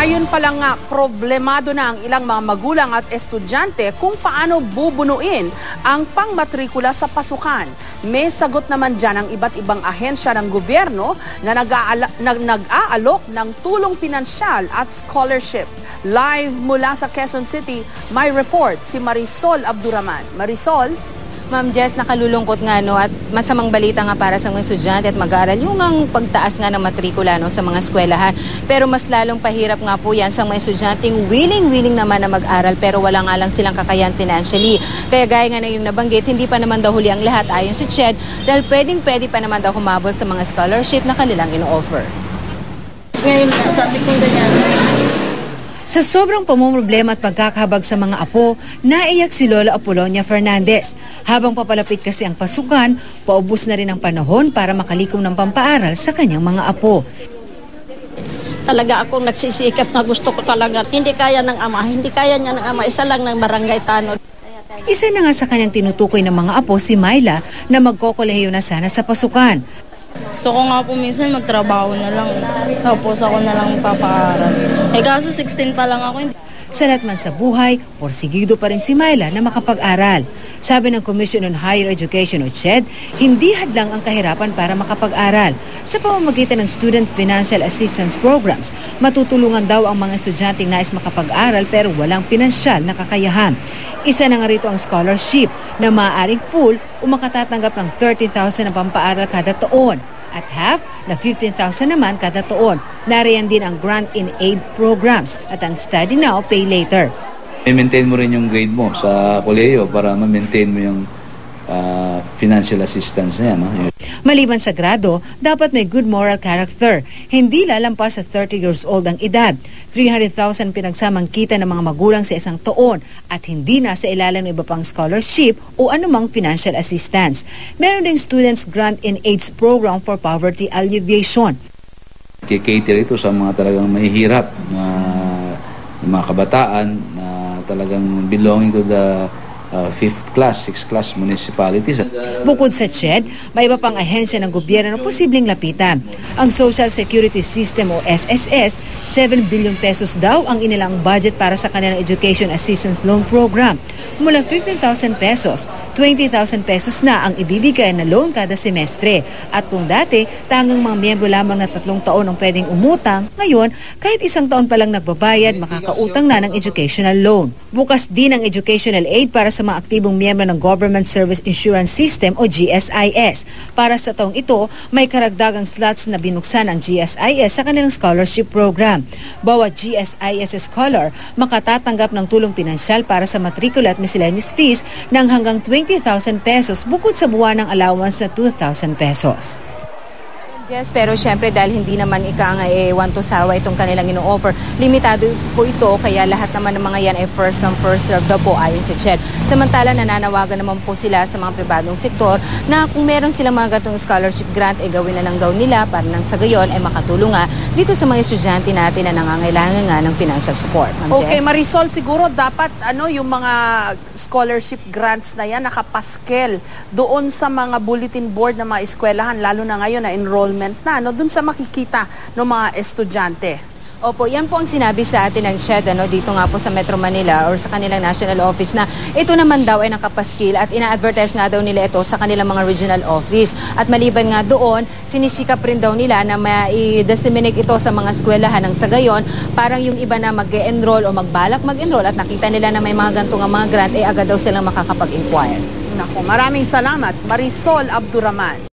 Ngayon pa lang nga, problemado na ang ilang mga magulang at estudyante kung paano bubunuin ang pangmatrikula sa pasukan. May sagot naman dyan ang iba't ibang ahensya ng gobyerno na nag-aalok ng tulong pinansyal at scholarship. Live mula sa Quezon City, may report si Marisol Abduraman. Marisol? Ma'am Jess, nakalulungkot nga at masamang balita nga para sa mga estudyante at mag-aaral yung ang pagtaas nga ng matrikula sa mga eskwelahan. Pero mas lalong pahirap nga po yan sa mga estudyanteng willing naman na mag-aral pero wala nga lang silang kakayahan financially. Kaya gaya nga na yung nabanggit, hindi pa naman daw huli ang lahat ayon sa CHED dahil pwede pa naman daw humabol sa mga scholarship na kanilang ino-offer. Ngayon, sabi kong ganyan. Sa sobrang pamumroblema at pagkakahabag sa mga apo, naiyak si Lola Apolonia Fernandez. Habang papalapit kasi ang pasukan, paubos na rin ang panahon para makalikom ng pampaaral sa kanyang mga apo. Talaga akong nagsisikap na gusto ko talaga. Hindi kaya niya ng ama, isa lang ng barangay Tanod. Isa na nga sa kanyang tinutukoy ng mga apo si Myla na magkokolehiyo na sana sa pasukan. Gusto ko nga po minsan magtrabaho na lang. Tapos ako na lang papaaral. Kaso 16 pa lang ako. Sa lahat man sa buhay, porsigido pa rin si Myla na makapag-aral. Sabi ng Commission on Higher Education o CHED, hindi hadlang ang kahirapan para makapag-aral. Sa pamamagitan ng Student Financial Assistance Programs, matutulungan daw ang mga estudyanteng nais makapag-aral pero walang pinansyal na kakayahan. Isa na nga rito ang scholarship na maaaring full o makatatanggap ng 13,000 na pampaaral kada taon at half na 15,000 naman kada taon. Nariyan din ang grant in aid programs at ang study now, pay later. I-maintain mo rin yung grade mo sa kolehiyo para ma-maintain mo yung financial assistance na yan. No? Maliban sa grado, dapat may good moral character. Hindi lalampas sa 30 years old ang edad. 300,000 pinagsamang kita ng mga magulang sa isang taon at hindi na sa ilalim ng iba pang scholarship o anumang financial assistance. Meron ding Students Grant in AIDS program for poverty alleviation. Kikater ito sa mga talagang mahihirap na mga kabataan na talagang belonging to the 5th class, 6th class municipalities. Bukod sa CHED, may iba pang ahensya ng gobyerno na posibleng lapitan. Ang Social Security System o SSS, 7 billion pesos daw ang inilang budget para sa kanilang Education Assistance Loan Program. Mula 15,000 pesos, 20,000 pesos na ang ibibigay na loan kada semestre. At kung dati, tanging mga miyembro lamang na 3 taon ang pwedeng umutang, ngayon, kahit 1 taon pa lang nagbabayad, makakautang na ng educational loan. Bukas din ang educational aid para sa mga aktibong miyembro ng Government Service Insurance System o GSIS. Para sa taong ito, may karagdagang slots na binuksan ang GSIS sa kanilang scholarship program. Bawat GSIS scholar makatatanggap ng tulong pinansyal para sa matrikula at miscellaneous fees ng hanggang 20,000 pesos bukod sa buwan ng allowance na 2,000 pesos. Yes, pero syempre dahil hindi naman one to sawa itong kanilang ino-offer, limitado po ito kaya lahat naman ng mga yan ay first come first serve daw po ayon sa CHED. Samantala nananawagan naman po sila sa mga pribadong sektor na kung meron silang mga gatong scholarship grant gawin na lang daw nila para nang sa gayon ay makatulong nga dito sa mga estudyante natin na nangangailangan nga ng financial support. Okay, Marisol, siguro dapat yung mga scholarship grants na yan nakapaskel doon sa mga bulletin board ng mga eskwelahan lalo na ngayon na enrollment na dun sa makikita ng mga estudyante. Opo, yan po ang sinabi sa atin ng CHED dito nga po sa Metro Manila or sa kanilang national office na ito naman daw ay nakapaskil at ina-advertise nga daw nila ito sa kanilang mga regional office. At maliban nga doon, sinisikap rin daw nila na ma-disseminate ito sa mga eskwelahan ng sa gayon, parang yung iba na mag-enroll o magbalak mag-enroll at nakita nila na may mga ganitong mga grant agad daw silang makakapag-inquire. Nako, maraming salamat, Marisol Abduraman.